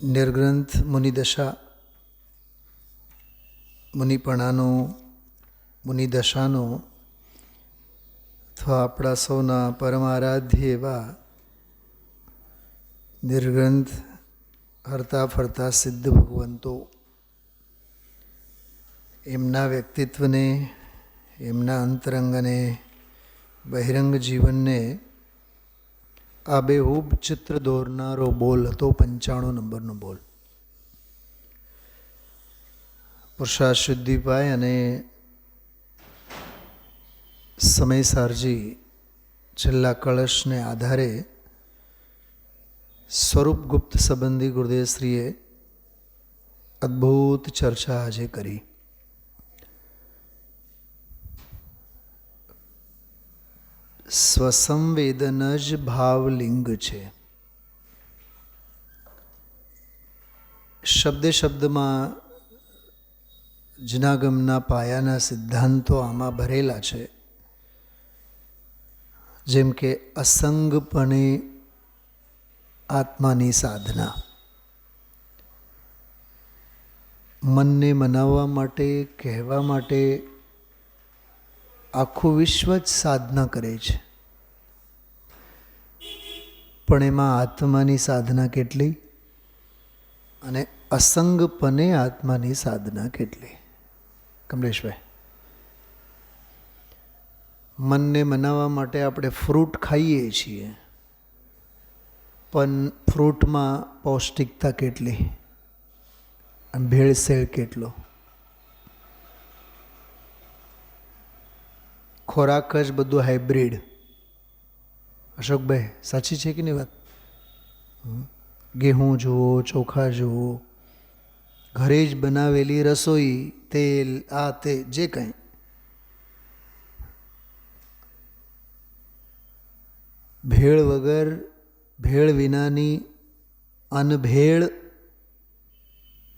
નિર્ગ્રંથ મુનિદશા, મુનિપણાનો, મુનિદશાનો અથવા આપણા સૌના પરમારાધ્ય એવા નિર્ગ્રંથ હરતા ફરતા સિદ્ધ ભગવંતો, એમના વ્યક્તિત્વને, એમના અંતરંગને, બહિરંગ જીવનને આબેહૂબ ચિત્ર દોરનારો બોલ હતો 95 નંબરનો બોલ. પુરુષાર્થ શુદ્ધિ પાય અને સમય સારજી છેલ્લા કળશને આધારે સ્વરૂપ ગુપ્ત સંબંધી ગુરુદેવશ્રીએ અદ્ભુત ચર્ચા આજે કરી. સ્વસંવેદન જ ભાવલિંગ છે. શબ્દે શબ્દમાં જનાગમના પાયાના સિદ્ધાંતો આમાં ભરેલા છે. જેમ કે અસંગપણે આત્માની સાધના, મનને મનાવવા માટે, કહેવા માટે આખું વિશ્વ જ સાધના કરે છે, પણ એમાં આત્માની સાધના કેટલી અને અસંગપણે આત્માની સાધના કેટલી? કમલેશભાઈ, મનને મનાવવા માટે આપણે ફ્રૂટ ખાઈએ છીએ, પણ ફ્રૂટમાં પૌષ્ટિકતા કેટલી અને ભેળસેળ કેટલો? ખોરાક જ બધું હાઇબ્રિડ. અશોકભાઈ, સાચી છે કે નહીં વાત? ઘઉં જુઓ, ચોખા જુઓ, ઘરે જ બનાવેલી રસોઈ, તેલ, આ તે જે કંઈ, ભેળ વગર, ભેળ વિનાની અનભેળ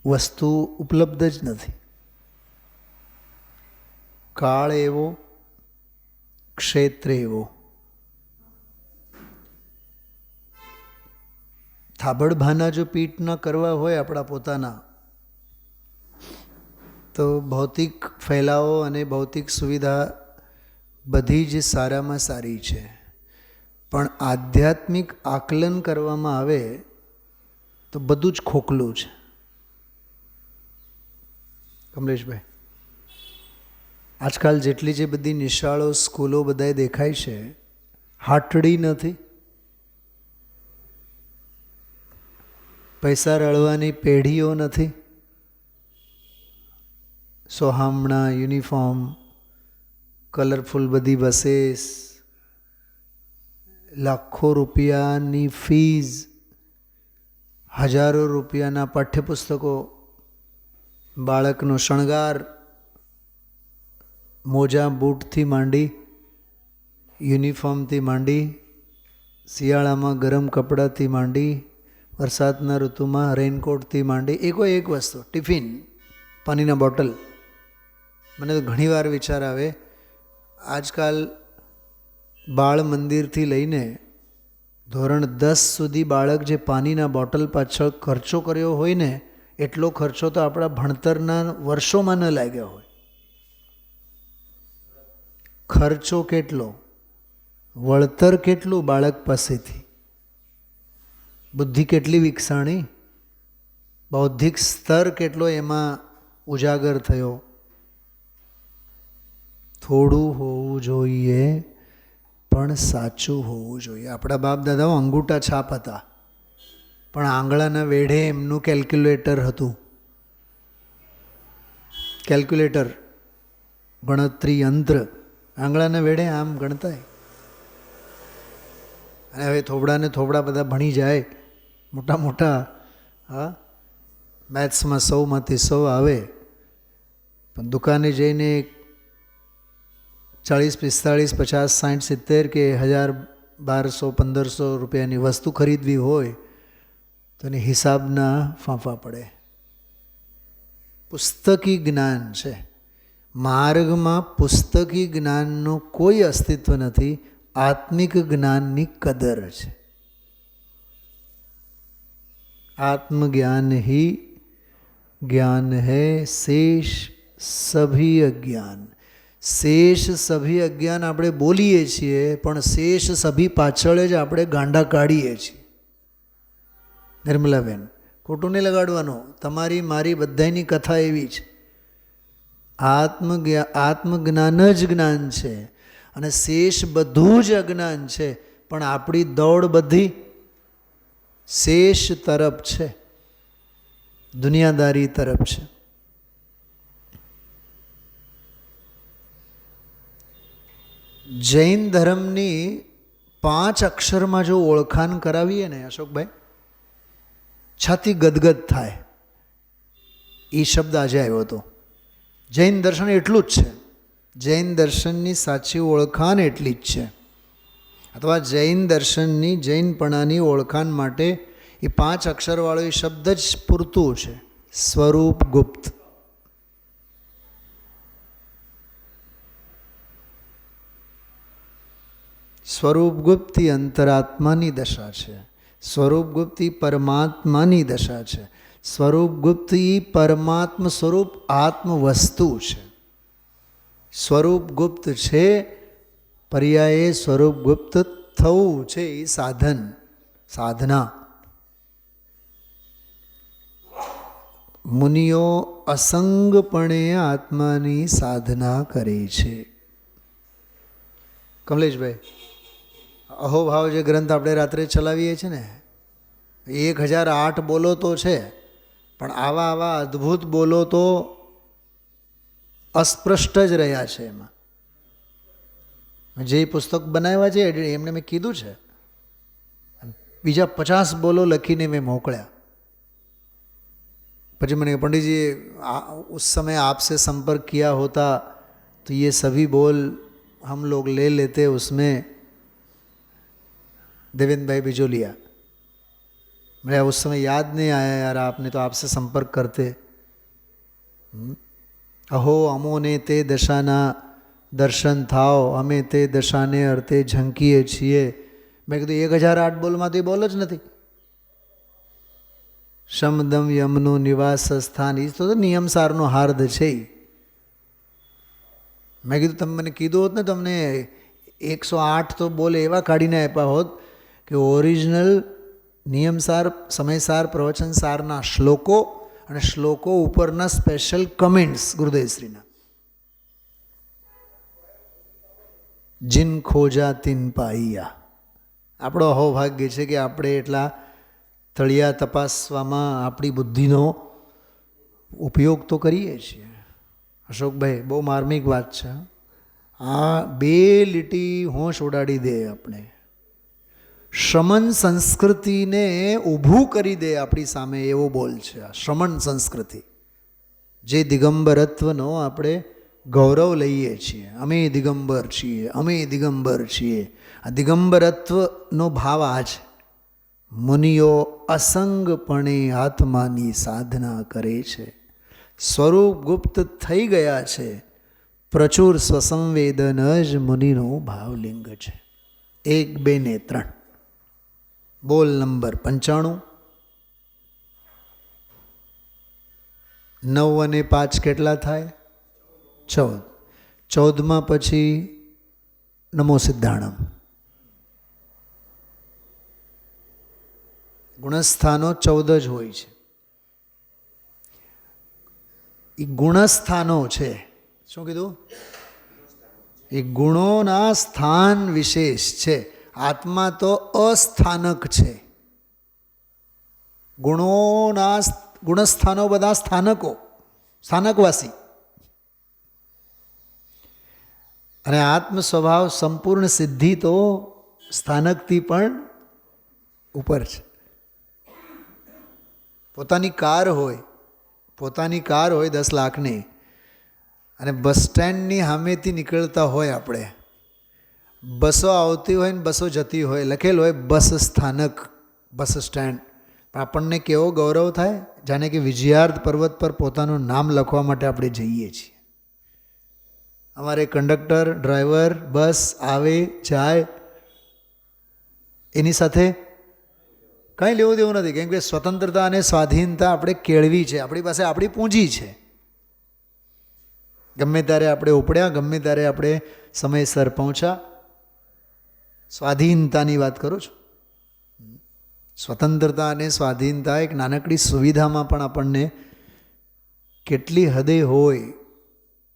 વસ્તુ ઉપલબ્ધ જ નથી. કાળ એવો, ક્ષેત્ર એવો. થાબડભાના જો પીઠ ન કરવા હોય આપણા પોતાના, તો ભૌતિક ફેલાવો અને ભૌતિક સુવિધા બધી જ સારામાં સારી છે, પણ આધ્યાત્મિક આકલન કરવામાં આવે તો બધું જ ખોખલું છે. કમલેશભાઈ, આજકાલ જેટલી જે બધી નિશાળો, સ્કૂલો બધાએ દેખાય છે, હાટડી નથી. પૈસા રળવાની પેઢીઓ નથી. સોહામણા, યુનિફોર્મ, કલરફુલ બધી બसेस, લાખો રૂપિયાની ફીઝ, હજારો રૂપિયાના પાઠ્યપુસ્તકો, બાળકનો શણગાર, મોજા બૂટથી માંડી, યુનિફોર્મથી માંડી, શિયાળામાં ગરમ કપડાથી માંડી, વરસાદના ઋતુમાં રેઇનકોટથી માંડી, એકો એક વસ્તુ, ટિફિન, પાણીના બોટલ. મને તો ઘણીવાર વિચાર આવે, આજકાલ બાળ મંદિરથી લઈને ધોરણ 10 સુધી બાળક જે પાણીના બોટલ પાછળ ખર્ચો કર્યો હોય ને, એટલો ખર્ચો તો આપણા ભણતરના વર્ષોમાં ન લાગ્યો હોય. ખર્ચો કેટલો, વળતર કેટલું બાળક પાસેથી, બુદ્ધિ કેટલી વિકસાણી, બૌદ્ધિક સ્તર કેટલો એમાં ઉજાગર થયો. થોડું હોવું જોઈએ, પણ સાચું હોવું જોઈએ. આપણા બાપ દાદાઓ અંગૂઠા છાપ હતા, પણ આંગળાના વેઢે એમનું કેલ્ક્યુલેટર હતું. કેલ્ક્યુલેટર, ગણતરી યંત્ર, આંગળાના વેઢે આમ ગણતાય. અને હવે થોબડાને થોબડા બધા ભણી જાય, મોટા મોટા, હા, મેથ્સમાં 100માંથી 100 આવે, પણ દુકાને જઈને 40, 45, 50, 60, 70 કે 1000, 1200, 1500 રૂપિયાની વસ્તુ ખરીદવી હોય તો એની હિસાબના ફાંફા પડે. પુસ્તકી જ્ઞાન છે, માર્ગમાં પુસ્તકી જ્ઞાનનું કોઈ અસ્તિત્વ નથી. આત્મિક જ્ઞાનની કદર છે. आत्मज्ञान ही ज्ञान है, शेष सभी अज्ञान. શેષ સભી અજ્ઞાન આપણે બોલીએ છીએ, પણ શેષ સભી પાછળ જ આપણે ગાંડા કાઢીએ છીએ. નિર્મલાબેન, ખોટું નહીં લગાડવાનું. તમારી મારી બધાની કથા એવી છે. આત્મજ્ઞાન જ જ્ઞાન છે અને શેષ બધું જ અજ્ઞાન છે. પણ આપણી દોડ બધી શેષ તરફ છે, દુનિયાદારી તરફ છે. જૈન ધર્મની 5 અક્ષરમાં જો ઓળખાણ કરાવીએ ને અશોકભાઈ, છાતી ગદગદ થાય. એ શબ્દ આજે આવ્યો હતો. જૈન દર્શન એટલું જ છે. જૈન દર્શનની સાચી ઓળખાણ એટલી જ છે. અથવા જૈન દર્શનની, જૈનપણાની ઓળખાણ માટે એ 5 અક્ષરવાળો એ શબ્દ જ પૂરતું છે. સ્વરૂપ ગુપ્ત. સ્વરૂપ ગુપ્ત એ અંતરાત્માની દશા છે. સ્વરૂપ ગુપ્ત એ પરમાત્માની દશા છે. સ્વરૂપ ગુપ્ત એ પરમાત્મ સ્વરૂપ આત્મ વસ્તુ છે. સ્વરૂપ ગુપ્ત છે, પર્યાયે સ્વરૂપ ગુપ્ત થવું છે એ સાધન, સાધના. મુનિઓ અસંગપણે આત્માની સાધના કરે છે. કમલેશભાઈ, અહોભાવ જે ગ્રંથ આપણે રાત્રે ચલાવીએ છીએ ને, 1008 બોલો તો છે, પણ આવા અદ્ભુત બોલો તો અસ્પષ્ટ જ રહ્યા છે. એમાં જે પુસ્તક બનાવ્યા છે એમને મેં કીધું છે, બીજા 50 બોલો લખીને મેં મોકલ્યા. પછી મને पंडित जी उस समय आपसे संपर्क किया होता तो ये सभी बोल हम लोग ले लेते. उसमें देवेंद्र भाई बिजोलिया, मेरा उस समय याद नहीं आया यार, आपने तो आपसे संपर्क करते. अहो अमोने ते दशाना दर्शन थाओ, અમે તે દશાને અર્થે ઝંકીએ છીએ. મેં કીધું 1008 બોલમાં તો એ બોલ જ નથી. શમદમ યમનું નિવાસ સ્થાન, એ તો નિયમસારનો હાર્દ છે. મેં કીધું તમે મને કીધું હોત ને, તમને 108 તો બોલે એવા કાઢીને આપ્યા હોત કે ઓરિજિનલ નિયમસાર, સમયસાર, પ્રવચનસારના શ્લોકો અને શ્લોકો ઉપરના સ્પેશિયલ કમેન્ટ્સ ગુરુદેવશ્રીના. જીન ખોજા તીન પાઈયા. આપણો અહોભાગ્ય છે કે આપણે એટલા તળિયા તપાસવામાં આપણી બુદ્ધિનો ઉપયોગ તો કરીએ છીએ. અશોકભાઈ, બહુ માર્મિક વાત છે. આ 2 લીટી હોશ ઉડાડી દે આપણે. શ્રમણ સંસ્કૃતિને ઊભું કરી દે આપણી સામે એવો બોલ છે આ શ્રમણ સંસ્કૃતિ, જે દિગંબરત્વનો આપણે ગૌરવ લઈએ છીએ. અમે દિગંબર છીએ, અમે દિગંબર છીએ. આ દિગંબરત્વનો ભાવ આ છે. મુનિઓ અસંગપણે આત્માની સાધના કરે છે. સ્વરૂપ ગુપ્ત થઈ ગયા છે. પ્રચુર સ્વસંવેદન જ મુનિનો ભાવલિંગ છે. 1, 2 ને 3. બોલ નંબર 95. 9 અને 5 કેટલા થાય? 14. 14માં પછી નમો સિદ્ધાણમ. ગુણસ્થાનો 14 જ હોય છે. એ ગુણસ્થાનો છે. શું કીધું? એ ગુણોના સ્થાન વિશેષ છે. આત્મા તો અસ્થાનક છે. ગુણોના ગુણસ્થાનો બધા સ્થાનકો, સ્થાનકવાસી. અને આત્મ સ્વભાવ સંપૂર્ણ સિદ્ધિ તો સ્થાનકથી પણ ઉપર છે. પોતાની કાર હોય 10 લાખની, અને બસ સ્ટેન્ડની સામેથી નીકળતા હોય આપણે, બસો આવતી હોય ને બસો જતી હોય, લખેલું હોય બસ સ્થાનક, બસ સ્ટેન્ડ, પણ આપણને કેવો ગૌરવ થાય, જાણે કે વિજયાર્થ પર્વત પર પોતાનું નામ લખવા માટે આપણે જઈએ છીએ. અમારે કંડક્ટર, ડ્રાઈવર બસ આવે જાય, એની સાથે કંઈ લેવું દેવું નથી. કેમ કે સ્વતંત્રતા અને સ્વાધીનતા આપણે કેળવી છે, આપણી પાસે આપણી પૂંજી છે. ગમે ત્યારે આપણે ઉપડ્યા, ગમે ત્યારે આપણે સમયસર પહોંચ્યા. સ્વાધીનતાની વાત કરું છું. સ્વતંત્રતા અને સ્વાધીનતા એક નાનકડી સુવિધામાં પણ આપણને કેટલી હદે હોય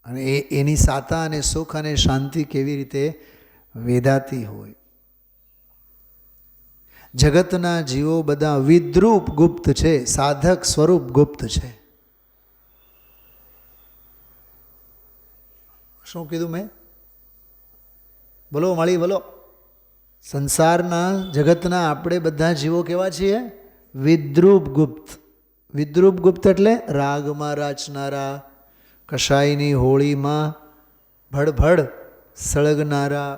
અને એની સાતા અને સુખ અને શાંતિ કેવી રીતે વેધાતી હોય. જગતના જીવો બધા વિદ્રૂપ ગુપ્ત છે, સાધક સ્વરૂપ ગુપ્ત છે. શું કીધું મેં? બોલો મળી બોલો. સંસારના જગતના આપણે બધા જીવો કેવા છીએ? વિદ્રૂપ ગુપ્ત. વિદ્રૂપ ગુપ્ત એટલે રાગમાં રાચનારા, કશાયની હોળીમાં ભડભડ સળગનારા,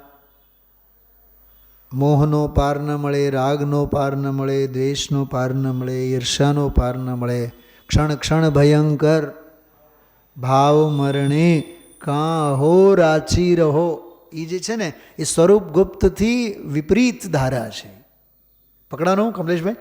મોહનો પાર ન મળે, રાગનો પાર ન મળે, દ્વેષનો પાર ન મળે, ઈર્ષાનો પાર ન મળે, ક્ષણ ક્ષણ ભયંકર ભાવ મરણે કાં હો રાચી રહો. એ જે છે ને એ સ્વરૂપ ગુપ્તથી વિપરીત ધારા છે. પકડાનો કમલેશભાઈ?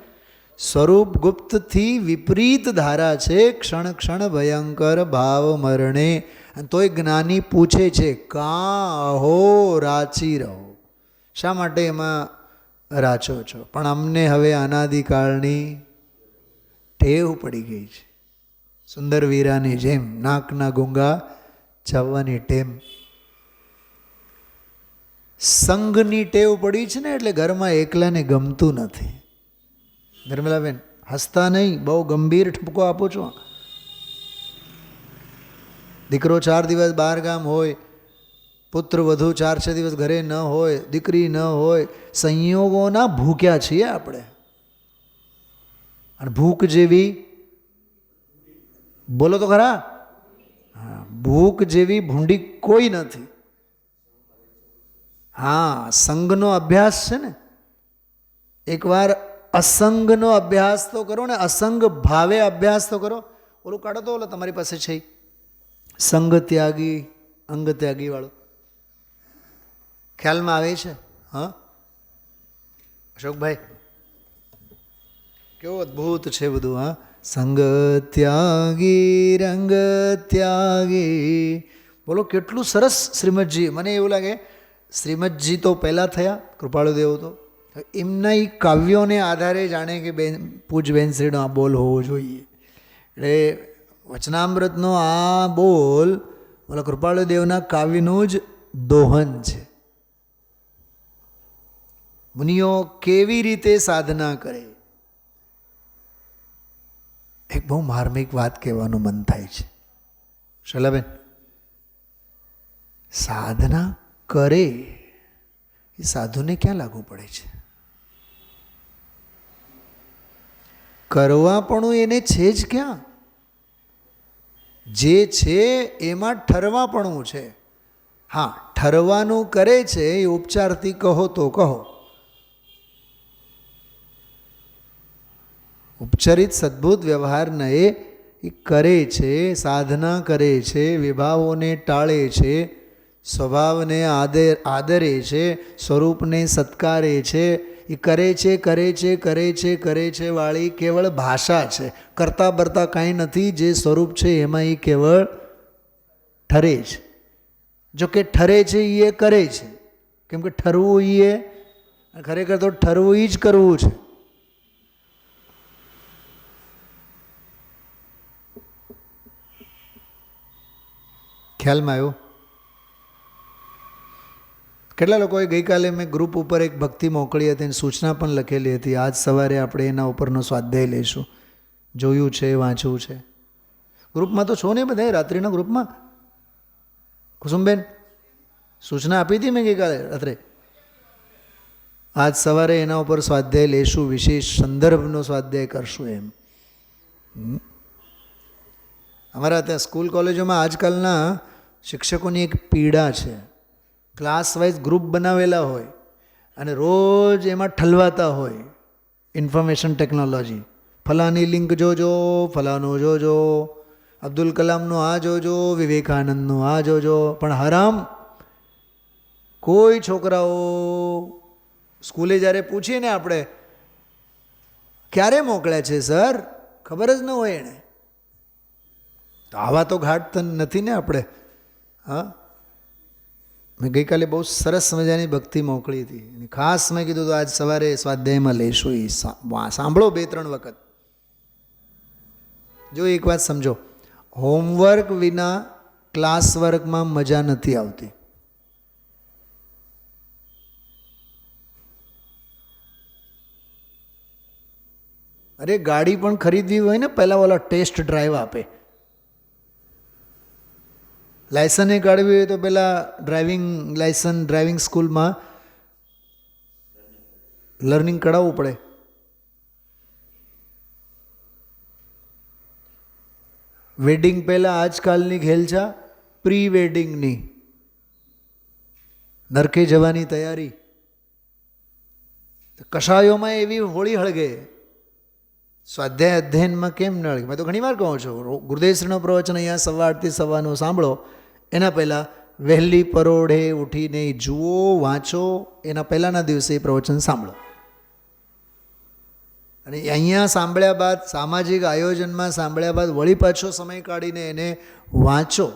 સ્વરૂપ ગુપ્તથી વિપરીત ધારા છે. ક્ષણ ક્ષણ ભયંકર ભાવ મરણે. અને તોય જ્ઞાની પૂછે છે કાં હો રાચી રહો, શા માટે એમાં રાચો છો? પણ અમને હવે અનાદિકાળની ટેવ પડી ગઈ છે. સુંદર વીરાની જેમ નાકના ગુંગા ચાવવાની ટેમ. સંઘની ટેવ પડી છે ને એટલે ઘરમાં એકલાને ગમતું નથી. ધર્મેલાબેન હસતા નહીં, બહુ ગંભીર ઠપકો આપું છું. દીકરો 4 દિવસ બહાર ગામ હોય, પુત્ર વધુ 4-6 દિવસ ઘરે ન હોય, દીકરી ન હોય, સંયોગોના ભૂખ્યા છીએ આપણે. અને ભૂખ જેવી, બોલો તો ખરા, હા, ભૂખ જેવી ભૂંડી કોઈ નથી. હા, સંઘનો અભ્યાસ છે ને. એકવાર અસંગનો અભ્યાસ તો કરો ને, અસંગ ભાવે અભ્યાસ તો કરો. ઓલું કાઢો તો, ઓલો તમારી પાસે છે સંગ ત્યાગી અંગ ત્યાગી વાળો, ખ્યાલમાં આવે છે? હા અશોકભાઈ, કેવું અદ્ભુત છે બધું. હા, સંગ ત્યાગી રંગ ત્યાગી. બોલો કેટલું સરસ શ્રીમદજી. મને એવું લાગે શ્રીમદજી તો પહેલાં થયા, કૃપાળુદેવ તો એમના એ કાવ્યોને આધારે જાણે કે બેન પૂજ બેનશ્રીનો આ બોલ હોવો જોઈએ. એટલે વચનામૃતનો આ બોલ બોલો કૃપાળુદેવના કાવ્યનું જ દોહન છે. મુનિઓ કેવી રીતે સાધના કરે. એક બહુ માર્મિક વાત કહેવાનું મન થાય છે શૈલાબેન. સાધના કરે એ સાધુને ક્યાં લાગુ પડે છે? કરવાપણું એને છે જ ક્યાં? જે છે એમાં ઠરવાપણું છે. હા, ઠરવાનું કરે છે એ ઉપચારથી કહો તો કહો. ઉપચારિત સદ્ભુત વ્યવહારને એ કરે છે, સાધના કરે છે, વિભાવોને ટાળે છે, સ્વભાવને આદરે છે, સ્વરૂપને સત્કારે છે. એ કરે છે કરે છે કરે છે કરે છે વાળી કેવળ ભાષા છે. કરતા બરતા કાંઈ નથી. જે સ્વરૂપ છે એમાં એ કેવળ ઠરે છે. જો કે ઠરે છે એ કરે છે, કેમ કે ઠરવું એ ખરેખર તો ઠરવું એ જ કરવું છે. ખ્યાલમાં આવ્યું? કેટલા લોકોએ ગઈકાલે મેં ગ્રુપ ઉપર એક ભક્તિ મોકલી હતી અને સૂચના પણ લખેલી હતી. આજ સવારે આપણે એના ઉપરનો સ્વાધ્યાય લઈશું. જોયું છે, વાંચવું છે. ગ્રુપમાં તો છો ને બધા? રાત્રિના ગ્રુપમાં કુસુમબેન સૂચના આપી હતી મેં ગઈકાલે રાત્રે. આજ સવારે એના ઉપર સ્વાધ્યાય લઈશું, વિશેષ સંદર્ભનો સ્વાધ્યાય કરશું. એમ અમારા ત્યાં સ્કૂલ કોલેજોમાં આજકાલના શિક્ષકોની એક પીડા છે. ક્લાસ વાઇઝ ગ્રુપ બનાવેલા હોય અને રોજ એમાં ઠલવાતા હોય. ઇન્ફોર્મેશન ટેકનોલોજી, ફલાની લિંક જોજો, ફલાનું જોજો, અબ્દુલ કલામનું આ જોજો, વિવેકાનંદનું આ જોજો. પણ હરામ કોઈ છોકરાઓ સ્કૂલે જ્યારે પૂછીએ ને આપણે ક્યારે મોકલ્યા છે સર? ખબર જ ન હોય એણે. તો આવા તો ઘાટ તો નથી ને આપણે. હા, મેં ગઈકાલે બહુ સરસ મજાની ભક્તિ મોકલી હતી. ખાસ મેં કીધું તો આજ સવારે સ્વાધ્યાયમાં લઈશું. એ સાંભળો 2-3 વખત. જો એક વાત સમજો, હોમવર્ક વિના ક્લાસ વર્કમાં મજા નથી આવતી. અરે ગાડી પણ ખરીદવી હોય ને, પહેલાં ઓલા ટેસ્ટ ડ્રાઈવ આપે. લાયસન્સ કાઢવી હોય તો પહેલાં ડ્રાઇવિંગ સ્કૂલમાં લર્નિંગ કરાવવું પડે. વેડિંગ પહેલાં આજકાલની ઘેલછા પ્રી વેડિંગની, નરકે જવાની તૈયારી. કશાયોમાં એવી હોળી હળગે, સ્વાધ્યાય અધ્યયનમાં કેમ ન હળગે? મેં તો ઘણી વાર કહું છું, ગુરુદેવશ્રીનો પ્રવચન અહીંયા 8:30 સાંભળો. એના પહેલાં વહેલી પરોઢે ઉઠીને જુઓ, વાંચો. એના પહેલાંના દિવસે એ પ્રવચન સાંભળો. અને અહીંયા સાંભળ્યા બાદ, સામાજિક આયોજનમાં સાંભળ્યા બાદ વળી પાછો સમય કાઢીને એને વાંચો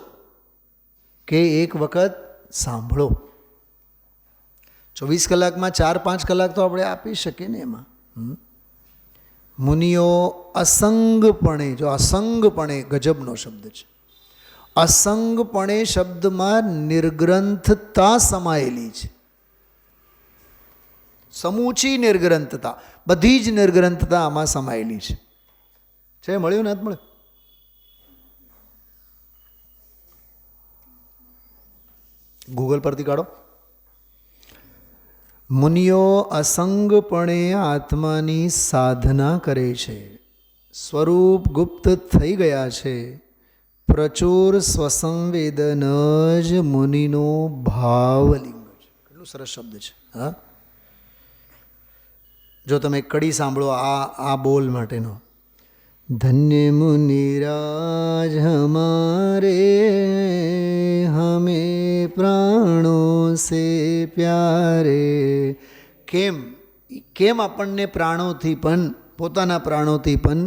કે એક વખત સાંભળો. 24 કલાકમાં 4-5 કલાક તો આપણે આપી શકીએ ને એમાં. મુનિઓ અસંગપણે, જો અસંગપણે ગજબનો શબ્દ છે. અસંગપણે શબ્દમાં નિર્ગ્રંથતા સમાયેલી છે. સમૂચી નિર્ગ્રંથતા, બધી જ નિર્ગ્રંથતા આમાં સમાયેલી છે. મળ્યું ને? મળ્યું? ગૂગલ પરથી કાઢો. મુનિઓ અસંગપણે આત્માની સાધના કરે છે, સ્વરૂપ ગુપ્ત થઈ ગયા છે. પ્રચુર સ્વસંવેદન જ મુનિનો ભાવલિંગ છે. કેટલું સરસ શબ્દ છે. હા, જો તમે કડી સાંભળો આ બોલ માટેનો, ધન્ય મુનિરાજ હમારે હમે પ્રાણો સે પ્યારે. કેમ આપણને પ્રાણોથી પણ, પોતાના પ્રાણોથી પણ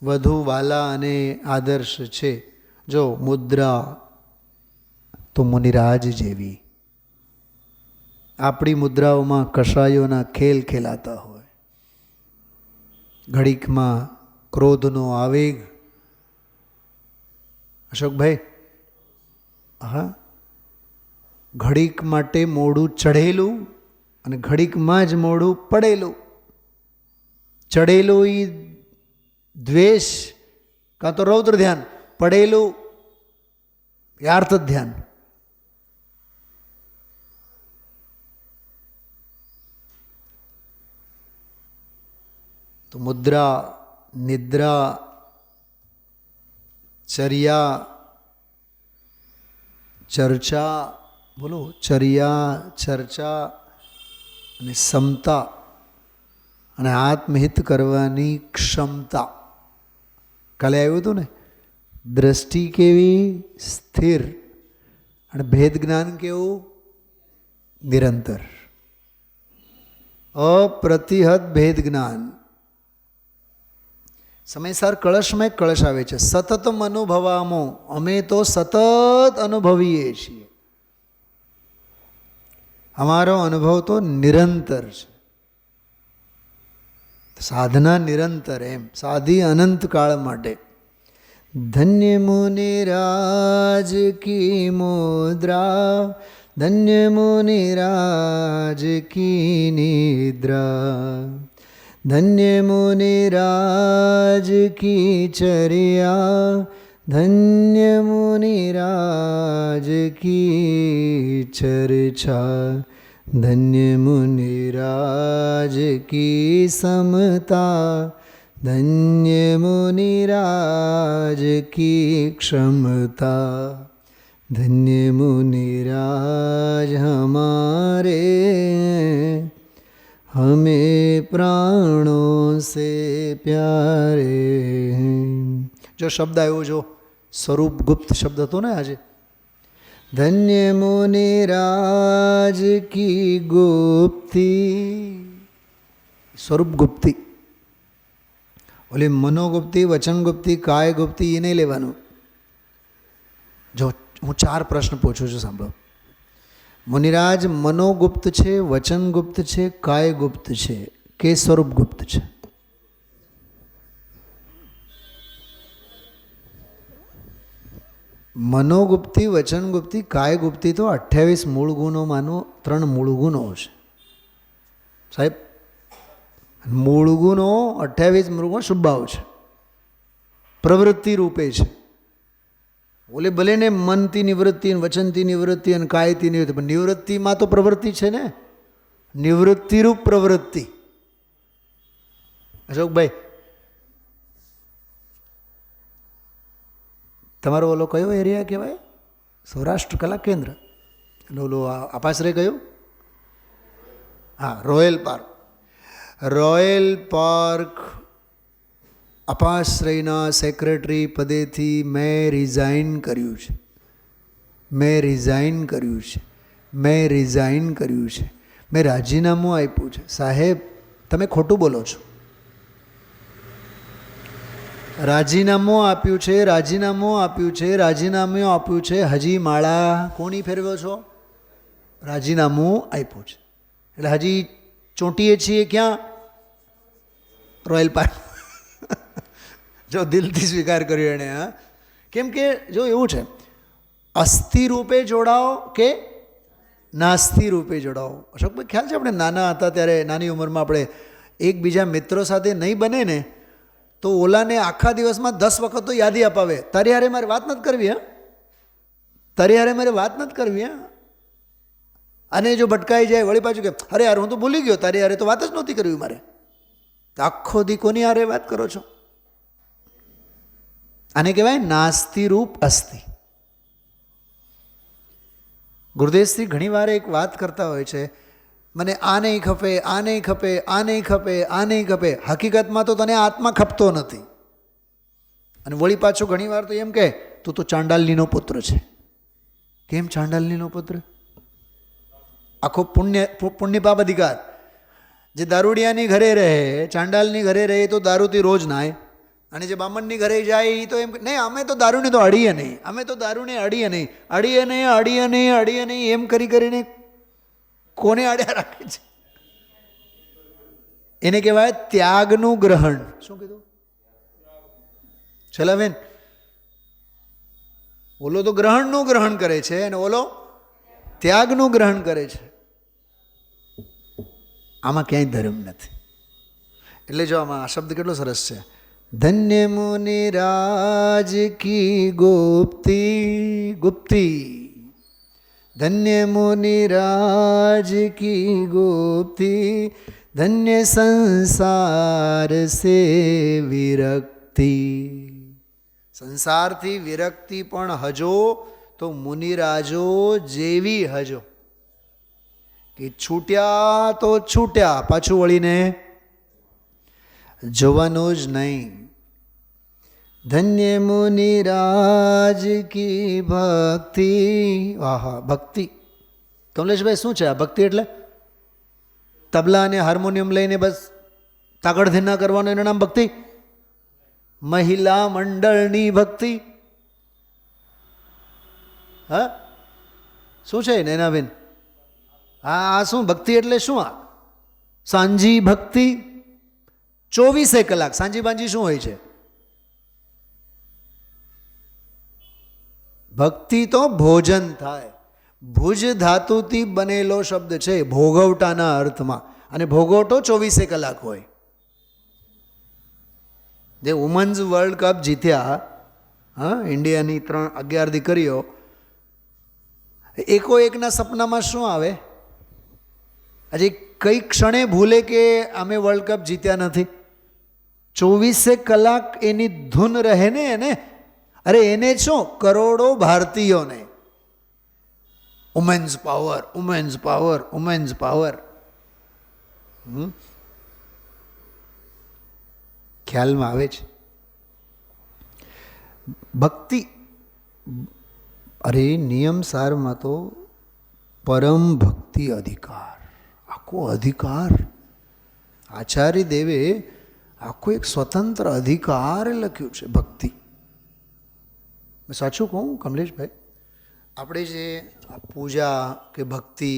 વધુ વાલા અને આદર્શ છે. જો મુદ્રા તો મુનિરાજ જેવી. આપણી મુદ્રાઓમાં કશાયોના ખેલ ખેલાતા હોય. ઘડીકમાં ક્રોધનો આવેગ. અશોકભાઈ, હા, ઘડીક માટે મોઢું ચઢેલું અને ઘડીકમાં જ મોઢું પડેલું. ચઢેલું એ દ્વેષ કાં તો રૌદ્ર ધ્યાન, પડેલું યાર્થ ધ્યાન. તો મુદ્રા, નિદ્રા, ચર્યા, ચર્ચા, બોલો, ચર્યા, ચર્ચા અને સમતા અને આત્મહિત કરવાની ક્ષમતા. કાલે આવ્યું હતું ને, દ્રષ્ટિ કેવી સ્થિર અને ભેદ જ્ઞાન કેવું નિરંતર. અપ્રતિહત ભેદ જ્ઞાન. સમયસર કળશમાં એક કળશ આવે છે, સતતમ અનુભવામો. અમે તો સતત અનુભવીએ છીએ. અમારો અનુભવ તો નિરંતર છે. સાધના નિરંતર, એમ સાધી અનંત કાળ માટે. ધન્ય મુનિરાજ કી મુદ્રા, ધન્ય મુનિરાજ કી નિદ્રા, ધન્ય મુનિરાજ કી ચર્યા, ધન્ય મુનિરાજ કી ચર્ચા, ધન્ય મુનિરાજ કી સમતા, ધન્ય મુનિરાજ કી ક્ષમતા, ધન્ય મુનિરાજ હમારે હમે પ્રાણો સે પ્યારે. જો શબ્દ આવ્યો, જો સ્વરૂપ ગુપ્ત શબ્દ હતો ને આજે. ધન્ય મુનિરાજ કી ગુપ્તિ, સ્વરૂપ ગુપ્તિ. ઓલી મનોગુપ્તી, વચનગુપ્તી, કાયગુપ્તી એ નહીં લેવાનું. જો હું 4 પ્રશ્ન પૂછું છું, સાંભળો. મુનિરાજ, મનોગુપ્ત છે, વચનગુપ્ત છે, કાયગુપ્ત છે કે સ્વરૂપગુપ્ત છે? મનોગુપ્તી, વચનગુપ્તી, કાયગુપ્તી તો 28 મૂળ ગુણોમાંનો 3 મૂળ ગુણો છે સાહેબ. મૂળ ગુણો 28 મૂળ ગુણ સ્વભાવ છે, પ્રવૃત્તિ રૂપે છે. બોલે ભલે ને મનથી નિવૃત્તિ, વચનથી નિવૃત્તિ અને કાયથી નિવૃત્તિ, પણ નિવૃત્તિમાં તો પ્રવૃત્તિ છે ને, નિવૃત્તિરૂપ પ્રવૃત્તિ. અશોકભાઈ, તમારો ઓલો કયો એરિયા કહેવાય? સૌરાષ્ટ્ર કલા કેન્દ્ર. અને ઓલો આપાશ્રય કયો? હા, રોયલ પાર્ક. રોયલ પાર્ક અપાશ્રયના સેક્રેટરી પદેથી મેં રિઝાઇન કર્યું છે. મેં રાજીનામું આપ્યું છે. સાહેબ, તમે ખોટું બોલો છો. રાજીનામું આપ્યું છે. હજી માળા કોની ફેરવ્યો છો? રાજીનામું આપ્યું છે. એટલે હજી ચોંટીએ છીએ ક્યાં? Royal park. જો દિલથી સ્વીકાર કર્યો એણે. હા, કેમ કે જો એવું છે, અસ્થિ રૂપે જોડાઓ કે નાસ્તિ રૂપે જોડાઓ. અશોકભાઈ, ખ્યાલ છે આપણે નાના હતા ત્યારે, નાની ઉંમરમાં આપણે એકબીજા મિત્રો સાથે નહીં બને ને તો ઓલાને આખા દિવસમાં 10 વખત તો યાદી અપાવે, તારી હારે મારે વાત નથી કરવી. હા, અને જો ભટકાઈ જાય વળી પાછું કે અરે યાર હું તો ભૂલી ગયો, તારી હારે તો વાત જ નહોતી કરવી મારે. આખો દી કોની હારે વાત કરો છો? આને કહેવાય નાસ્તિ રૂપ અસ્થિ. ગુરુદેવશ્રી ઘણીવાર એક વાત કરતા હોય છે, મને આ નહીં ખપે. હકીકતમાં તો તને આત્મા ખપતો નથી. અને વળી પાછું ઘણીવાર તો એમ કે તું તો ચાંડાલનીનો પુત્ર છે. કેમ ચાંડાલનીનો પુત્ર? આખો પુણ્ય પાપ અધિકાર. જે દારૂડિયાની ઘરે રહે, ચાંડાલની ઘરે રહે તો દારૂથી રોજ નાય, અને જે બામણની ઘરે જાય એ તો એમ નહીં, અમે તો દારૂને તો અડીએ નહીં એમ કરીને કોને અડ્યા રાખે છે? એને કહેવાય ત્યાગનું ગ્રહણ. શું કીધું છેલ્લાબેન? ઓલો તો ગ્રહણનું ગ્રહણ કરે છે અને ઓલો ત્યાગનું ગ્રહણ કરે છે. આમાં ક્યાંય ધર્મ નથી. એટલે જો આમાં આ શબ્દ કેટલો સરસ છે, ધન્ય મુનિરાજ કી ગુપ્તી, ધન્ય મુનિરાજ કી ગુપ્તી, ધન્ય સંસાર સે વિરક્તિ. સંસારથી વિરક્તિ પણ હજો તો મુનિરાજો જેવી હજો, કે છૂટ્યા તો છૂટ્યા, પાછું વળીને જોવાનું જ નહીં. ધન્ય મુનિરાજ કી ભક્તિ. આહા, ભક્તિ. કમલેશભાઈ, શું છે આ ભક્તિ? એટલે તબલા અને હાર્મોનિયમ લઈને બસ તાકડધીના કરવાનું એનું નામ ભક્તિ? મહિલા મંડળની ભક્તિ? હા, શું છે નૈનાબેન? આ શું ભક્તિ એટલે શું? આ સાંજી ભક્તિ 24 કલાક. સાંજી બાંજી શું હોય છે? ભક્તિ તો ભોજન થાય. ભુજ ધાતુથી બનેલો શબ્દ છે ભોગવટાના અર્થમાં, અને ભોગવટો 24 કલાક હોય. જે વુમન્સ વર્લ્ડ કપ જીત્યા, હા, ઇન્ડિયાની 11 દીકરીઓ, એકો એકના સપનામાં શું આવે? હજી કઈ ક્ષણે ભૂલે કે અમે વર્લ્ડ કપ જીત્યા નથી? 24 કલાક એની ધૂન રહે ને એને. અરે એને શું, કરોડો ભારતીયોને વુમેન્સ પાવર. ખ્યાલમાં આવે છે ભક્તિ? અરે નિયમ સારમાં તો પરમ ભક્તિ અધિકાર, આખો અધિકાર આચાર્ય દેવે આખું એક સ્વતંત્ર અધિકાર લખ્યું છે ભક્તિ. મેં સાચું કહું કમલેશભાઈ? આપણે જે પૂજા કે ભક્તિ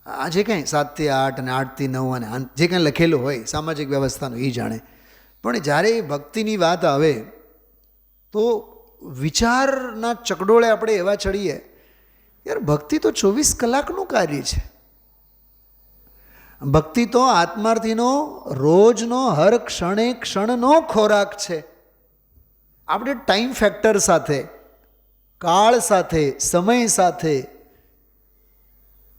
આ જે કંઈ 7 થી 8 અને 8 થી 9 અને જે કંઈ લખેલું હોય સામાજિક વ્યવસ્થાનું એ જાણે, પણ જ્યારે એ ભક્તિની વાત આવે તો વિચારના ચકડોળે આપણે એવા ચડીએ, યાર ભક્તિ તો 24 કલાકનું કાર્ય છે. ભક્તિ તો આત્માર્થીનો રોજનો હર ક્ષણે ક્ષણનો ખોરાક છે. આપણે ટાઈમ ફેક્ટર સાથે, કાળ સાથે, સમય સાથે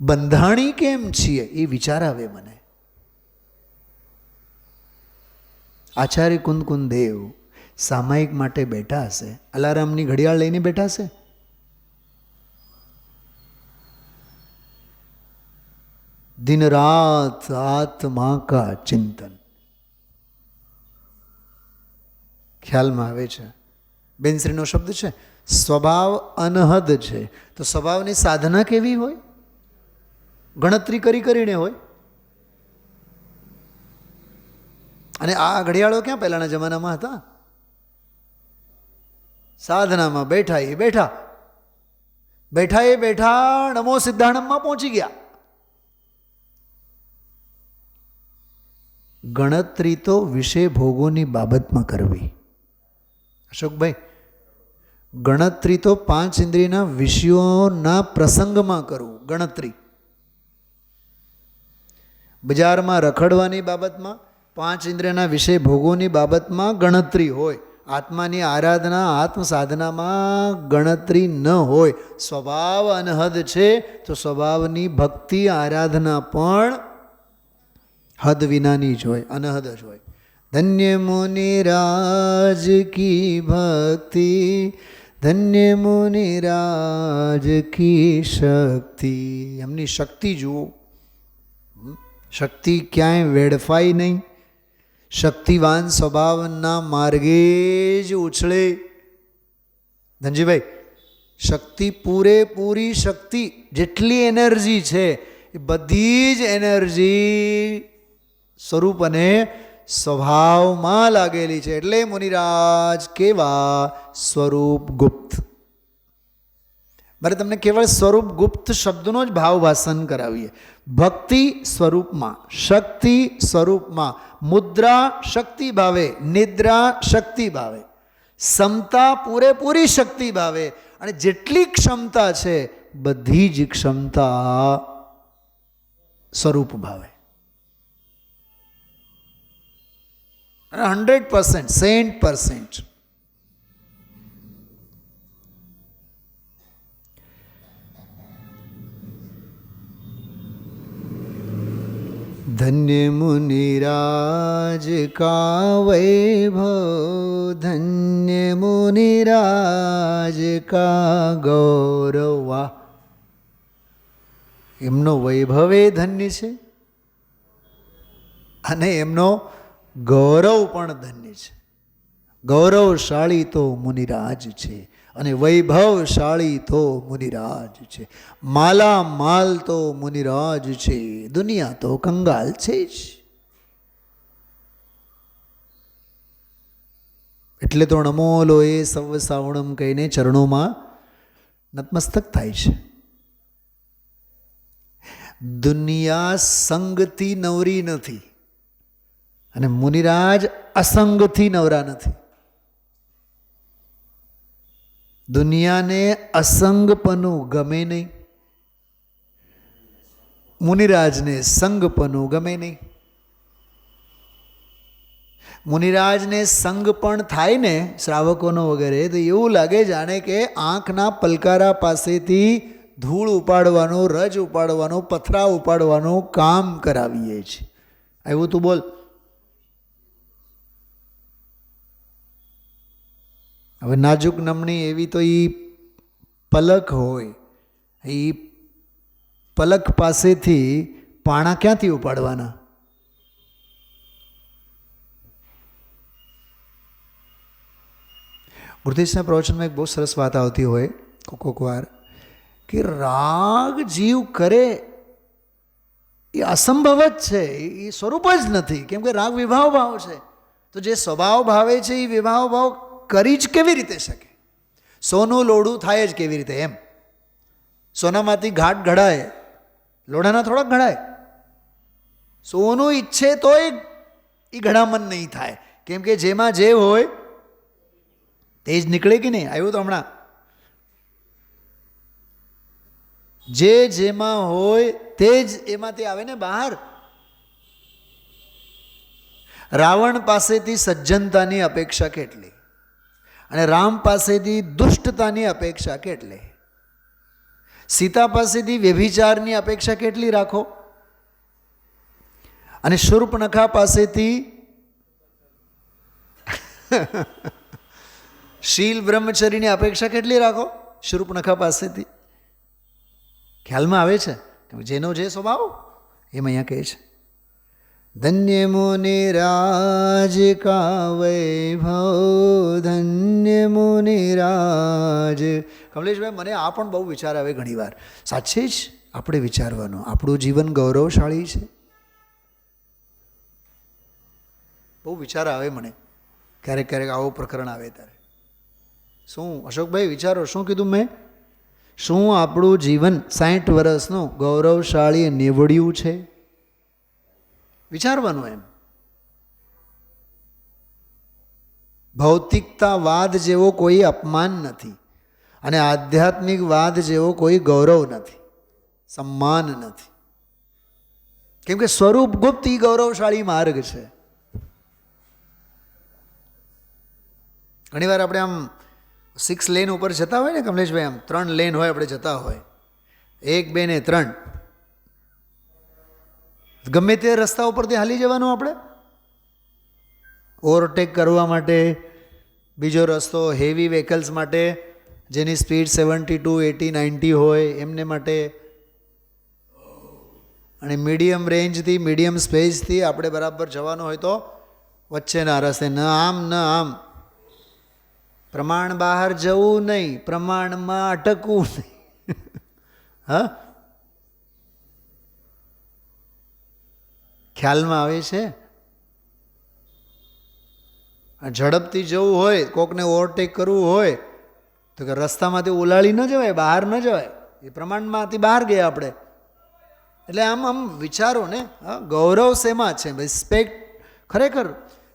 બંધાણી કેમ છીએ એ વિચાર આવે મને. આચાર્ય કુંદકુંદ દેવ સામાયિક માટે બેઠા હશે, અલારામની ઘડિયાળ લઈને બેઠા હશે. દિન રાત આત્મા કા ચિંતન. ખ્યાલમાં આવે છે? બેનશ્રીનો શબ્દ છે, સ્વભાવ અનહદ છે. તો સ્વભાવની સાધના કેવી હોય? ગણતરી કરીને હોય. અને આ ઘડિયાળો ક્યાં પહેલાના જમાનામાં હતા? સાધનામાં બેઠા એ બેઠા, બેઠા એ બેઠા નમો સિદ્ધાણમમાં પહોંચી ગયા. ગણતરી તો વિષય ભોગોની બાબતમાં કરવી. અશોકભાઈ, ગણતરી તો 5 ઇન્દ્રિયના વિષયોના પ્રસંગમાં કરવું. ગણતરી બજારમાં રખડવાની બાબતમાં, 5 ઇન્દ્રિયના વિષય ભોગોની બાબતમાં ગણતરી હોય. આત્માની આરાધના, આત્મ સાધનામાં ગણતરી ન હોય. સ્વભાવ અનહદ છે તો સ્વભાવની ભક્તિ આરાધના પણ હદ વિનાની જ હોય, અનહદ જ હોય. ધન્ય મુનિરાજ કી ભક્તિ, ધન્ય મુનિરાજ કી શક્તિ. એમની શક્તિ જુઓ. શક્તિ ક્યાંય વેડફાય નહીં. શક્તિવાન સ્વભાવના માર્ગે જ ઉછળે. ધનજીભાઈ, શક્તિ પૂરેપૂરી શક્તિ, જેટલી એનર્જી છે એ બધી જ એનર્જી સ્વરૂપ અને સ્વભાવમાં લાગેલી છે. એટલે મુનિરાજ કેવા? સ્વરૂપ ગુપ્ત. મારે તમને કેવળ સ્વરૂપ ગુપ્ત શબ્દનો જ ભાવ ભાષણ કરાવીએ. ભક્તિ સ્વરૂપમાં, શક્તિ સ્વરૂપમાં, મુદ્રા શક્તિ ભાવે, નિદ્રા શક્તિ ભાવે, સમતા પૂરેપૂરી શક્તિ ભાવે, અને જેટલી ક્ષમતા છે બધી જ ક્ષમતા સ્વરૂપ ભાવે. 100%, 100%. धन्य मुनिराज का वैभव, धन्य मुनिराज का गौरव. એમનો વૈભવ એ ધન્ય છે અને એમનો ગૌરવ પણ ધન્ય છે. ગૌરવશાળી તો મુનિરાજ છે અને વૈભવશાળી તો મુનિરાજ છે. માલા માલ તો મુનિરાજ છે, દુનિયા તો કંગાલ છે જ. એટલે તો નમોલો એ સવ સાવણમ કહીને ચરણોમાં નતમસ્તક થાય છે. દુનિયા સંગથી નવરી નથી અને મુનિરાજ અસંગથી નવરા નથી. દુનિયાને અસંગપનું ગમે નહીં, મુનિરાજને સંગપનું ગમે નહીં. મુનિરાજને સંગ પણ થાય ને શ્રાવકોનો વગેરે, તો એવું લાગે જાણે કે આંખના પલકારા પાસેથી ધૂળ ઉપાડવાનું, રજ ઉપાડવાનું, પથરા ઉપાડવાનું કામ કરાવીએ છીએ. આવ્યું તું બોલ. હવે નાજુક નમણી એવી તો એ પલક હોય, એ પલક પાસેથી પાણા ક્યાંથી ઉપાડવાના? ગુરુદેવના પ્રવચનમાં એક બહુ સરસ વાત આવતી હોય કોક વાર, કે રાગ જીવ કરે એ અસંભવ જ છે, એ સ્વરૂપ જ નથી. કેમ કે રાગ વિભાવ ભાવ છે. તો જે સ્વભાવ ભાવે છે એ વિભાવ ભાવ કરી જ કેવી રીતે શકે? સોનું લોઢું થાય જ કેવી રીતે? એમ સોનામાંથી ઘાટ ઘડાય, લોઢાના થોડાક ઘડાય. સોનું ઈચ્છે તો એ ઘડામણ નહીં થાય. કેમ કે જેમાં જે હોય તે જ નીકળે કે નહીં? આવ્યું તો હમણાં, જે જેમાં હોય તે જ એમાંથી આવે ને બહાર. રાવણ પાસેથી સજ્જનતાની અપેક્ષા કેટલી અને રામ પાસેથી દુષ્ટતાની અપેક્ષા કેટલી? સીતા પાસેથી વ્યભિચારની અપેક્ષા કેટલી રાખો અને શૂર્પણખા પાસેથી શીલ બ્રહ્મચર્યની અપેક્ષા કેટલી રાખો? શૂર્પણખા પાસેથી. ખ્યાલમાં આવે છે જેનો જે સ્વભાવ એમ અહીંયા કહે છે. ધન્ય મુનિરાજ કા વૈભવ, ધન્ય મુનિરાજ. કમલેશભાઈ, મને આ પણ બહુ વિચાર આવે ઘણીવાર. સાચે જ આપણે વિચારવાનું, આપણું જીવન ગૌરવશાળી છે. બહુ વિચાર આવે મને ક્યારેક ક્યારેક આવો પ્રકરણ આવે ત્યારે. શું અશોકભાઈ વિચારો, શું કીધું મેં? શું આપણું જીવન 60 વર્ષનું ગૌરવશાળી નીવડ્યું છે? વિચારવાનું એમ. ભૌતિકતાવાદ જેવો કોઈ અપમાન નથી અને આધ્યાત્મિકવાદ જેવો કોઈ ગૌરવ નથી, સન્માન નથી. કેમ કે સ્વરૂપ ગુપ્ત એ ગૌરવશાળી માર્ગ છે. ઘણીવાર આપણે આમ 6 લેન ઉપર જતા હોય ને કમલેશભાઈ, આમ 3 લેન હોય, આપણે જતા હોય 1, 2 ને 3, ગમે તે રસ્તા ઉપરથી હાલી જવાનું. આપણે ઓવરટેક કરવા માટે બીજો રસ્તો, હેવી વ્હીકલ્સ માટે જેની સ્પીડ 72, 80, 90 હોય એમને માટે, અને મીડિયમ રેન્જથી મીડિયમ સ્પેસથી આપણે બરાબર જવાનું હોય તો વચ્ચેના રસ્તે ન આમ ન આમ. પ્રમાણ બહાર જવું નહીં, પ્રમાણમાં અટકવું નહીં. હા, ખ્યાલમાં આવે છે? ઝડપથી જવું હોય, કોકને ઓવરટેક કરવું હોય તો કે રસ્તામાંથી ઉલાળી ન જવાય, બહાર ન જવાય. એ પ્રમાણમાંથી બહાર ગયા આપણે. એટલે આમ વિચારો ને, ગૌરવ શેમાં છે? રિસ્પેક્ટ. ખરેખર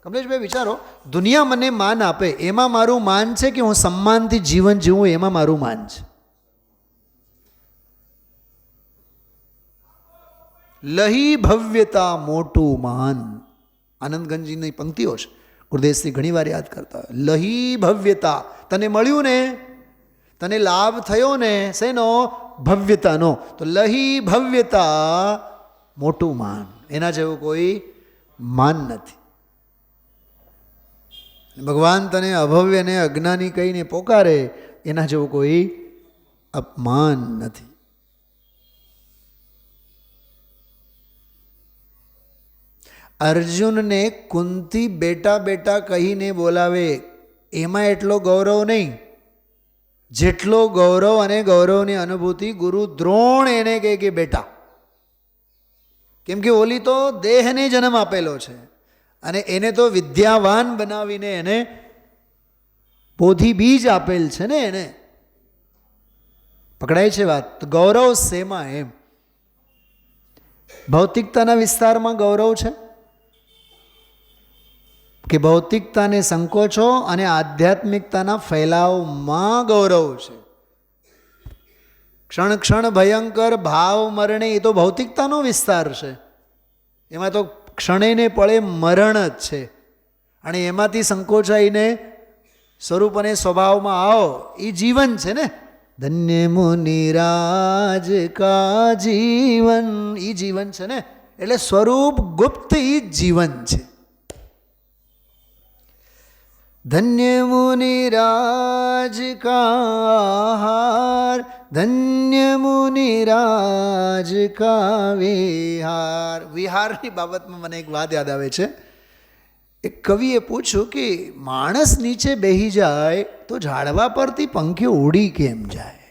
કમલેશભાઈ વિચારો, દુનિયા મને માન આપે એમાં મારું માન છે કે હું સન્માનથી જીવન જીવું એમાં મારું માન છે? લહી ભવ્યતા મોટું માન. આનંદગંજજીની પંક્તિઓ છે, ગુરુદેવશ્રી ઘણી વાર યાદ કરતા હોય. લહી ભવ્યતા, તને મળ્યું ને, તને લાભ થયો ને, શેનો? ભવ્યતાનો. તો લહી ભવ્યતા મોટું માન, એના જેવું કોઈ માન નથી. ભગવાન તને અભવ્ય ને અજ્ઞાની કહીને પોકારે એના જેવું કોઈ અપમાન નથી. અર્જુનને કુંતી બેટા બેટા કહીને બોલાવે એમાં એટલો ગૌરવ નહીં જેટલો ગૌરવ અને ગૌરવની અનુભૂતિ ગુરુ દ્રોણ એને કહે કે બેટા. કેમ કે ઓલી તો દેહને જન્મ આપેલો છે અને એને તો વિદ્યાવાન બનાવીને એને પોથી બીજ આપેલ છે ને. એને પકડાય છે વાત? તો ગૌરવ શેમાં? એમ ભૌતિકતાના વિસ્તારમાં ગૌરવ છે કે ભૌતિકતાને સંકોચો અને આધ્યાત્મિકતાના ફેલાવમાં ગૌરવ છે? ક્ષણ ક્ષણ ભયંકર ભાવ મરણે, એ તો ભૌતિકતાનો વિસ્તાર છે. એમાં તો ક્ષણે ને પળે મરણ જ છે. અને એમાંથી સંકોચાઈને સ્વરૂપ અને સ્વભાવમાં આવો, એ જીવન છે ને. ધન્ય મુનિરાજ કા જીવન, એ જીવન છે ને. એટલે સ્વરૂપ ગુપ્ત એ જીવન છે. ધન્ય મુનિરાજ કા આહાર, ધન્ય મુનિરાજ કા વિહાર. વિહારની બાબતમાં મને એક વાત યાદ આવે છે. એક કવિએ પૂછ્યું કે માણસ નીચે બેહી જાય તો ઝાડવા પરથી પંખીઓ ઉડી કેમ જાય?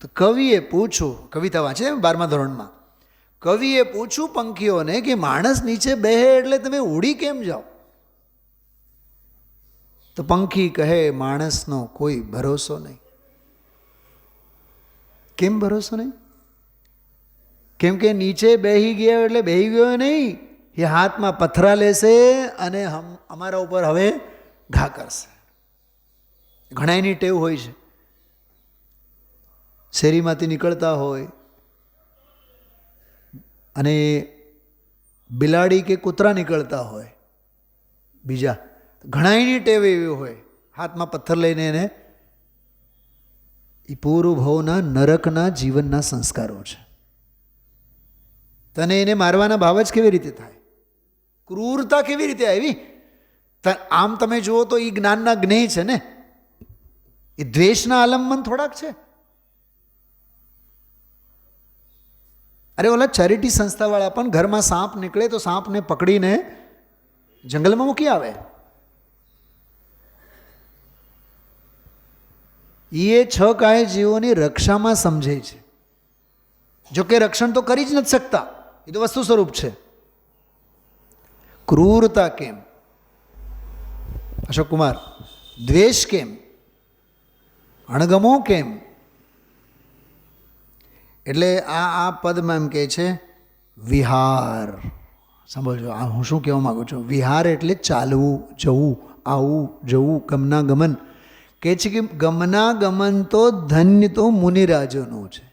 તો કવિએ પૂછ્યું, કવિતા વાંચે 12મા ધોરણમાં, કવિએ પૂછ્યું પંખીઓને કે માણસ નીચે બેહે એટલે તમે ઉડી કેમ જાઓ? તો પંખી કહે, માણસનો કોઈ ભરોસો નહીં. કેમ ભરોસો નહીં? કેમ કે નીચે બેહી ગયો એટલે બેહી ગયો નહીં, એ હાથમાં પથરા લેશે અને અમારા ઉપર હવે ઘા કરશે. ઘણા એની ટેવ હોય છે, શેરીમાંથી નીકળતા હોય અને બિલાડી કે કૂતરા નીકળતા હોય બીજા, ઘણા એની ટેવ એવી હોય, હાથમાં પથ્થર લઈને એને, એ પૂર્વભવના નરકના જીવનના સંસ્કારો છે. તને એને મારવાના ભાવ જ કેવી રીતે થાય? ક્રૂરતા કેવી રીતે આવી? આમ તમે જુઓ તો એ જ્ઞાનના જ્ઞેય છે ને, એ દ્વેષના આલંબન થોડાક છે. અરે ઓલા ચેરિટી સંસ્થાવાળા પણ ઘરમાં સાપ નીકળે તો સાપને પકડીને જંગલમાં મૂકી આવે. એ 6 કાય જીવોની રક્ષામાં સમજે છે. જોકે રક્ષણ તો કરી જ નથી શકતા, એ તો વસ્તુ સ્વરૂપ છે. ક્રૂરતા કેમ? અશોક કુમાર, દ્વેષ કેમ? અણગમો કેમ? એટલે આ પદમાં એમ કહે છે વિહાર. સાંભળજો, આ હું શું કહેવા માગું છું. વિહાર એટલે ચાલવું, જવું, આવવું, જવું, ગમનાગમન. કહે છે કે ગમનાગમન તો ધન્ય તો મુનિરાજોનું છે.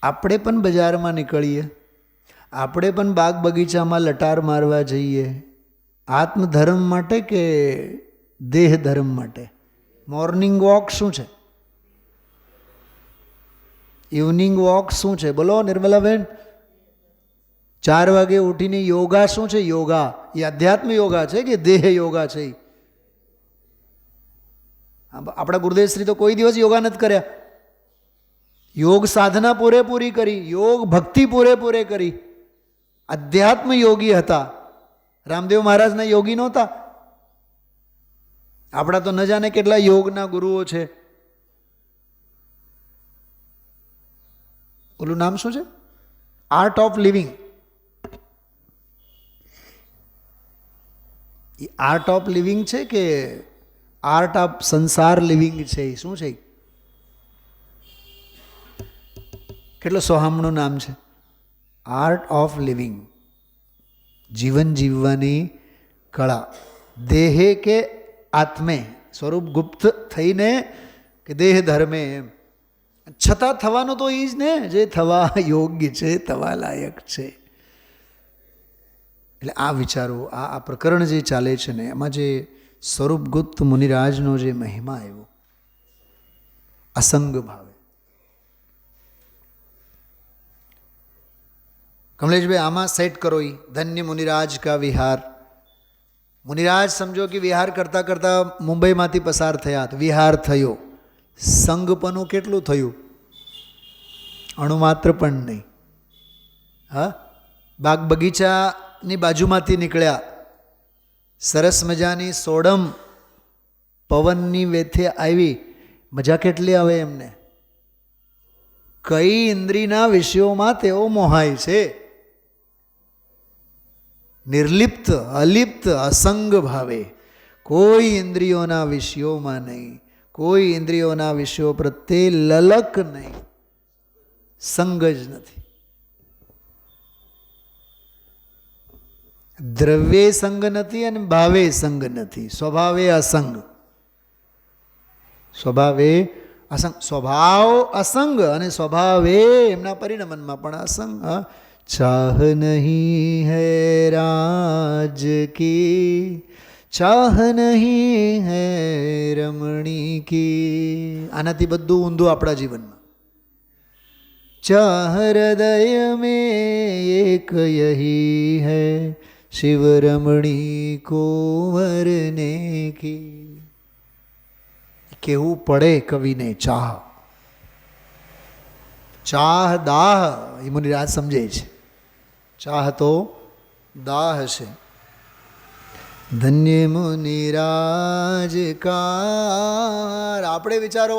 આપણે પણ બજારમાં નીકળીએ, આપણે પણ બાગ બગીચામાં લટાર મારવા જઈએ, આત્મધર્મ માટે કે દેહ ધર્મ માટે? મોર્નિંગ વોક શું છે? ઇવનિંગ વોક શું છે? બોલો નિર્મલાબેન. 4 વાગે ઉઠીને યોગા શું છે? યોગા એ અધ્યાત્મ યોગા છે કે દેહ યોગા છે? આપણા ગુરુદેવશ્રી તો કોઈ દિવસ યોગા નથી કર્યા. યોગ સાધના પૂરેપૂરી કરી, યોગ ભક્તિ પૂરેપૂરે કરી, અધ્યાત્મ યોગી હતા. રામદેવ મહારાજના યોગી નહોતા. આપણા તો ન જાણે કેટલા યોગના ગુરુઓ છે. ઓલું નામ શું છે? Art of living. A art of living છે કે આર્ટ ઓફ સંસાર લિવિંગ છે? એ શું છે? કેટલો સોહામણું નામ છે, આર્ટ ઓફ લિવિંગ. જીવન જીવવાની કળા. દેહે કે આત્મે, સ્વરૂપ ગુપ્ત થઈને કે દેહ ધર્મે, એમ છતાં થવાનું તો એ જ ને જે થવા યોગ્ય છે, થવા લાયક છે. એટલે આ વિચારો, આ પ્રકરણ જે ચાલે છે ને, એમાં જે સ્વરૂપગુપ્ત મુનિરાજનો જે મહિમા આવ્યો અસંગ ભાવે. કમલેશભાઈ આમાં સેટ કરો. ધન્ય મુનિરાજ કા વિહાર. મુનિરાજ સમજો કે વિહાર કરતાં કરતાં મુંબઈમાંથી પસાર થયા તો વિહાર થયો. સંગપનું કેટલું થયું? અણુમાત્ર પણ નહીં. હા, બાગ બગીચાની બાજુમાંથી નીકળ્યા, સરસ મજાની સોડમ પવનની વેથે આવી. મજા કેટલી આવે એમને! કઈ ઇન્દ્રિયના વિષયોમાં તેઓ મોહાય છે. નિર્લિપ્ત, અલિપ્ત, અસંગ ભાવે, કોઈ ઇન્દ્રિયોના વિષયોમાં નહીં, કોઈ ઇન્દ્રિયોના વિષયો પ્રત્યે લલક નહીં, સંગ જ નથી. દ્રવ્ય સંગ નથી અને ભાવે સંગ નથી. સ્વભાવે અસંગ. સ્વભાવે અસંગ. સ્વભાવ અસંગ અને સ્વભાવે એમના પરિણમનમાં પણ અસંગ. ચાહ નહીં હૈ રાજ કી, ચાહ નહીં હૈ રમણી કી. આનાથી બધું ઊંધું આપણા જીવનમાં. ચાહ હૃદય મેં એક યહી હૈ, શિવ રમણી કો વરને કી. કેવું પડે કવિને ચાહ. ચાહ દાહ એ મુનિરાજ સમજે છે. ચાહ તો દાહ છે. ધન્ય મુનિરાજ કા. આપણે વિચારો,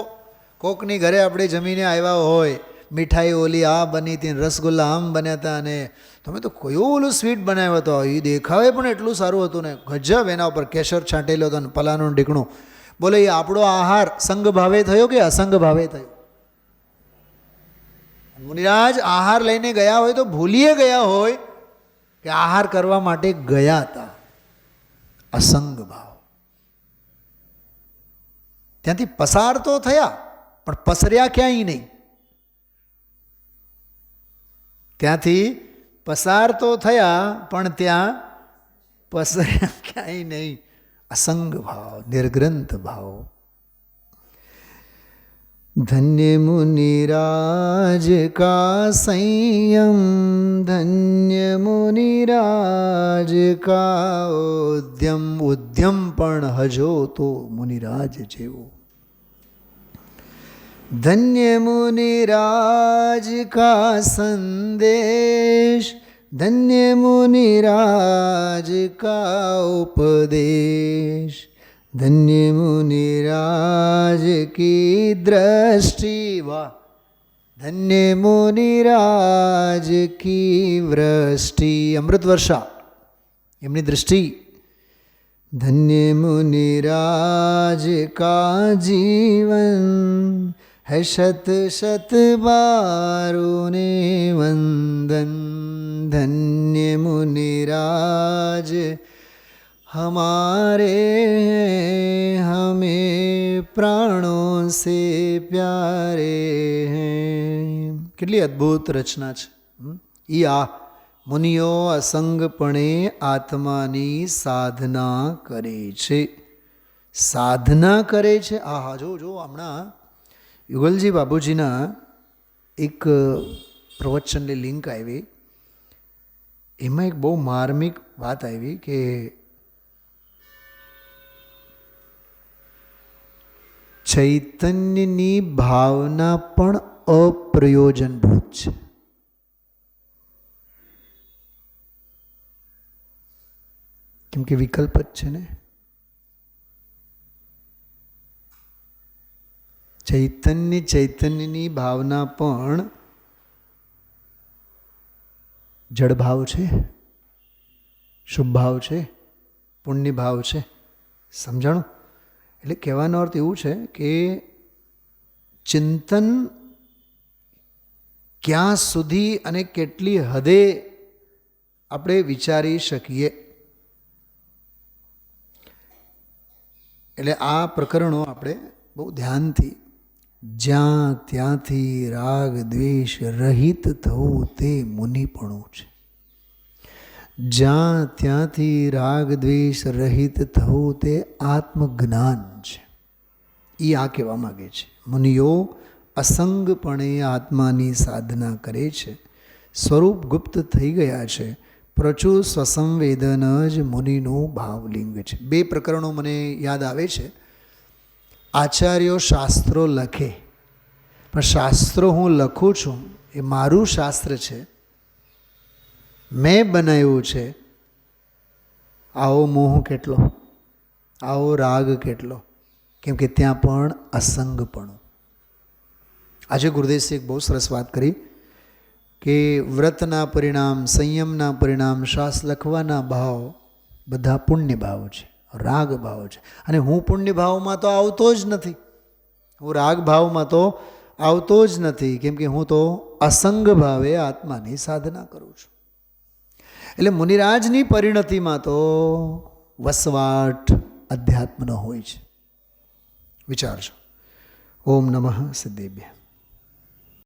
કોકની ઘરે આપણે જમીને આવ્યા હોય, મીઠાઈ ઓલી આ બની હતી, રસગુલ્લા આમ બન્યા હતા, અને તમે તો કયો ઓલું સ્વીટ બનાવ્યો હતો, એ દેખાવે પણ એટલું સારું હતું ને, ગજબ, એના ઉપર કેસર છાંટેલો હતો ને પલાનું ઢીકણું. બોલે એ આપણો આહાર સંગ ભાવે થયો કે અસંગ ભાવે થયો? મુનિરાજ આહાર લઈને ગયા હોય તો ભૂલીએ ગયા હોય કે આહાર કરવા માટે ગયા હતા. અસંગ ભાવ. ત્યાંથી પસાર તો થયા પણ પસર્યા ક્યાંય નહીં. ત્યાંથી પસાર તો થયા પણ ત્યાં પસર્યા ક્યાંય નહીં. असंग भाव, निर्ग्रंथ भाव. धन्य मुनिराज का संयम, धन्य मुनिराज का उद्यम. उद्यम पण हजो तो मुनिराज जेवो. धन्य मुनिराज का संदेश, धन्य मुनिराज का उपदेश, धन्य मुनिराज की दृष्टि. वाह! धन्य मुनिराज की वृष्टि. अमृत वर्षा एमनी दृष्टि. धन्य मुनिराज का जीवन है शत शत बारों ने वंदन. धन्य मुनिराज हमारे हमें प्राणों से प्यारे हैं. કેટલી અદ્ભુત રચના છે. ઈ આ મુનિઓ અસંગપણે આત્માની સાધના કરે છે. સાધના કરે છે. આહા, જો હમણાં યુગલજી બાબુજીના એક પ્રવચનની લિંક આવી. એમાં એક બહુ માર્મિક વાત આવી કે ચૈતન્યની ભાવના પણ અપ્રયોજનભૂત છે. કેમ કે વિકલ્પ જ છે ને. ચૈતન્યની ભાવના પણ જડભાવ છે, શુભ ભાવ છે, પુણ્ય ભાવ છે. સમજાણું? એટલે કહેવાનો અર્થ એવું છે કે ચિંતન ક્યાં સુધી અને કેટલી હદે આપણે વિચારી શકીએ. એટલે આ પ્રકરણો આપણે બહુ ધ્યાનથી, જ્યાં ત્યાંથી રાગ દ્વેષ રહિત થવું તે મુનિપણું છે. જ્યાં ત્યાંથી રાગ દ્વેષ રહિત થવું તે આત્મજ્ઞાન છે. એ આ કહેવા માગે છે. મુનિઓ અસંગપણે આત્માની સાધના કરે છે. સ્વરૂપ ગુપ્ત થઈ ગયા છે. પ્રચુર સ્વસંવેદન જ મુનિનું ભાવલિંગ છે. બે પ્રકરણો મને યાદ આવે છે. આચાર્યો શાસ્ત્રો લખે, પણ શાસ્ત્રો હું લખું છું એ મારું શાસ્ત્ર છે, મેં બનાવ્યું છે. આવો મોહ કેટલો, આવો રાગ કેટલો, કેમ કે ત્યાં પણ અસંગપણું. આજે ગુરુદેવસિંહ એક બહુ સરસ વાત કરી કે વ્રતના પરિણામ, સંયમના પરિણામ, શાસ્ત્ર લખવાના ભાવ બધા પુણ્ય ભાવ છે, રાગ ભાવ છે. અને હું પુણ્ય ભાવમાં તો આવતો જ નથી, હું રાગ ભાવમાં તો આવતો જ નથી, કેમ કે હું તો અસંગ ભાવે આત્માની સાધના કરું છું. એટલે મુનિરાજની પરિણતિમાં તો વસવાટ અધ્યાત્મનો હોય છે. વિચારજો. ઓમ નમઃ સિદ્ધેભ્યઃ.